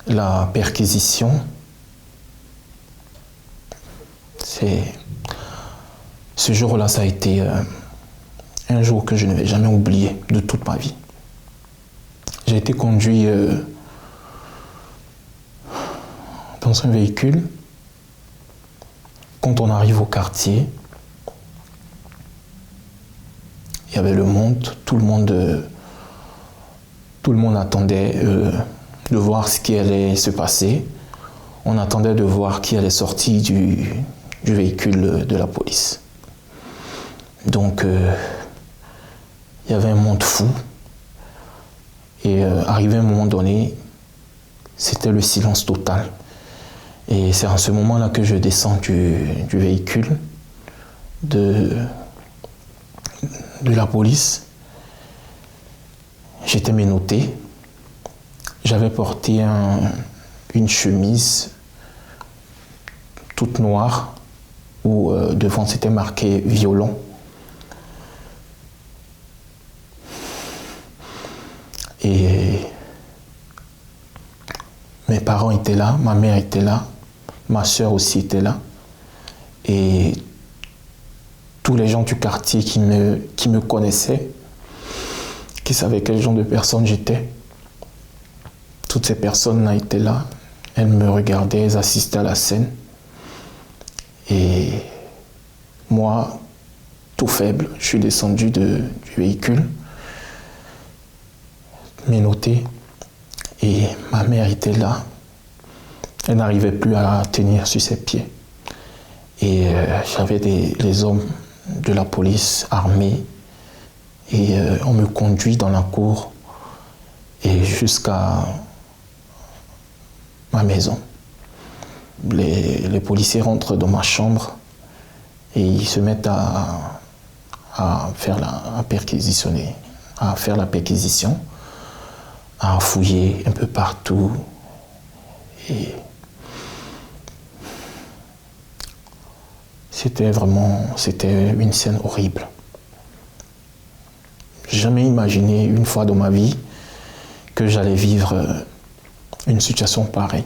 la perquisition, ce jour-là, ça a été un jour que je ne vais jamais oublier de toute ma vie. J'ai été conduit dans un véhicule. Quand on arrive au quartier, il y avait le monde, tout le monde attendait de voir ce qui allait se passer. On attendait de voir qui allait sortir du véhicule de la police. Donc, il y avait un monde fou. Et arrivé à un moment donné, c'était le silence total. Et c'est à ce moment-là que je descends du véhicule de la police. J'étais menotté. J'avais porté une chemise toute noire où devant c'était marqué violon. Et mes parents étaient là, ma mère était là, ma soeur aussi était là. Et tous les gens du quartier qui me connaissaient, qui savaient quel genre de personne j'étais, toutes ces personnes-là étaient là. Elles me regardaient, elles assistaient à la scène. Et moi, tout faible, je suis descendu du véhicule, menotté, et ma mère était là. Elle n'arrivait plus à tenir sur ses pieds. Et j'avais les hommes de la police armés, et on me conduit dans la cour et jusqu'à ma maison. Les policiers rentrent dans ma chambre et ils se mettent à faire la perquisition, à fouiller un peu partout. Et c'était une scène horrible. J'ai jamais imaginé une fois dans ma vie que j'allais vivre une situation pareille.